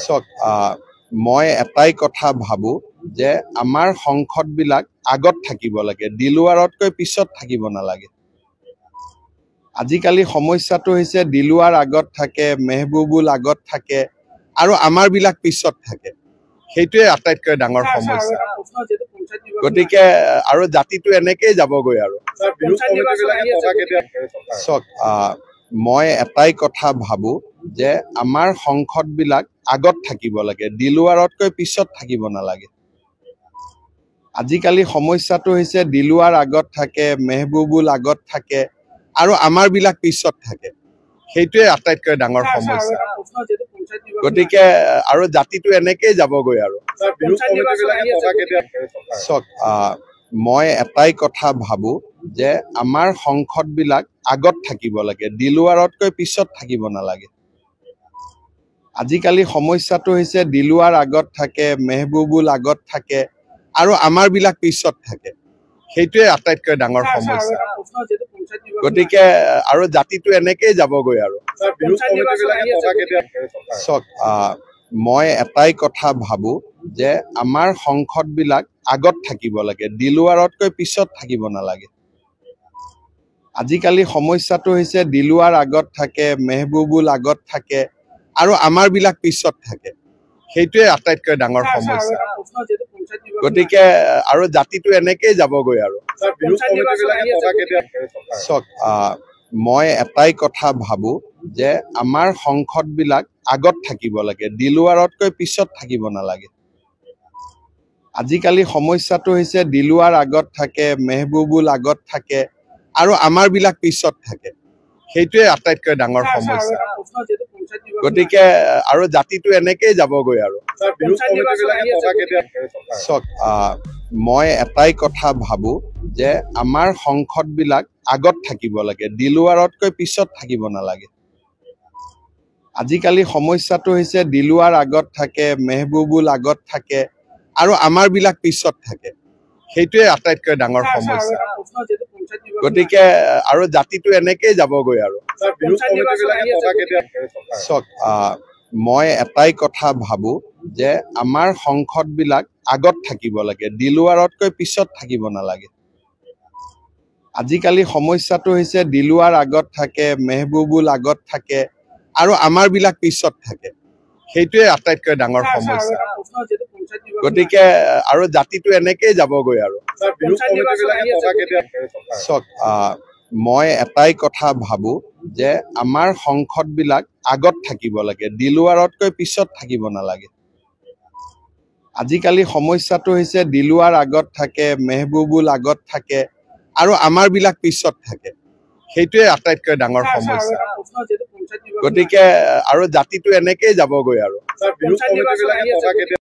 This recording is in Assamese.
চক মই এটাই কথা ভাবো যে আমাৰ সংসদবিলাক আগত থাকিব লাগে, দিলুৱাৰতকৈ পিছত থাকিব নালাগে। আজিকালি সমস্যাটো হৈছে দিলুৱাৰ আগত থাকে, মেহবুবুল আগত থাকে আৰু আমাৰ বিলাক পিছত থাকে। সেইটোৱে আটাইতকৈ ডাঙৰ সমস্যা। গতিকে আৰু জাতিটো এনেকেই যাবগৈ আৰু চক মই এটাই কথা ভাবো যে আমাৰ সংসদবিলাক আগত থাকিব লাগে, দিলুৱাৰতকৈ পিছত থাকিব নালাগে। আজিকালি সমস্যাটো হৈছে দিলুৱাৰ আগত থাকে, মেহবুবুল আগত থাকে আৰু আমাৰ বিলাক পিছত থাকে। সেইটোৱে আটাইতকৈ ডাঙৰ সমস্যা। গতিকে আৰু জাতিটো এনেকেই যাবগৈ আৰু চক মই এটাই কথা ভাবো যে আমাৰ সংসদবিলাক আগত থাকিব লাগে, দিলুৱাৰতকৈ পিছত থাকিব নালাগে। আজিকালি সমস্যাটো হৈছে দিলুৱাৰ আগত থাকে, মেহবুবুল আগত থাকে আৰু আমাৰ বিলাক পিছত থাকে। সেইটোৱে আটাইতকৈ ডাঙৰ সমস্যা। গতিকে আৰু জাতিটো এনেকেই যাবগৈ আৰু চক মই এটাই কথা ভাবো যে আমাৰ সংসদবিলাক আগত থাকিব লাগে, দিলুৱাৰতকৈ পিছত থাকিব নালাগে। আজিকালি সমস্যাটো হৈছে দিলুৱাৰ আগত থাকে, মেহবুবুল আগত থাকে আৰু আমাৰ বিলাক পিছত থাকে। সেইটোৱে আটাইতকৈ ডাঙৰ সমস্যা। গতিকে আৰু জাতিটো এনেকেই যাবগৈ আৰু চক মই এটাই কথা ভাবো যে আমাৰ সংসদবিলাক আগত থাকিব লাগে, দিলুৱাৰতকৈ পিছত থাকিব নালাগে। আজিকালি সমস্যাটো হৈছে দিলুৱাৰ আগত থাকে, মেহবুবুল আগত থাকে আৰু আমাৰ বিলাক পিছত থাকে। সেইটোৱে আটাইতকৈ ডাঙৰ সমস্যা। গতিকে আৰু জাতিটো এনেকেই যাবগৈ আৰু চক মই এটাই কথা ভাবো যে আমাৰ সংসদবিলাক আগত থাকিব লাগে, দিলুৱাৰতকৈ পিছত থাকিব নালাগে। আজিকালি সমস্যাটো হৈছে দিলুৱাৰ আগত থাকে, মেহবুবুল আগত থাকে আৰু আমাৰ বিলাক পিছত থাকে। সেইটোৱে আটাইতকৈ ডাঙৰ সমস্যা। গতিকে আৰু জাতিটো এনেকেই যাবগৈ আৰু চক মই এটাই কথা ভাবো যে আমাৰ সংসদবিলাক আগত থাকিব লাগে, দিলুৱাৰতকৈ পিছত থাকিব নালাগে। আজিকালি সমস্যাটো হৈছে দিলুৱাৰ আগত থাকে, মেহবুবুল আগত থাকে আৰু আমাৰ বিলাক পিছত থাকে। সেইটোৱে আটাইতকৈ ডাঙৰ সমস্যা। গতিকে আৰু জাতিটো এনেকেই যাবগৈ আৰু চক মই এটাই কথা ভাবো যে আমাৰ সংসদবিলাক আগত থাকিব লাগে, দিলুৱাৰতকৈ পিছত থাকিব নালাগে। আজিকালি সমস্যাটো হৈছে দিলুৱাৰ আগত থাকে, মেহবুবুল আগত থাকে আৰু আমাৰ বিলাক পিছত থাকে। সেইটোৱে আটাইতকৈ ডাঙৰ সমস্যা। গতিকে আৰু জাতিটো এনেকেই যাবগৈ আৰু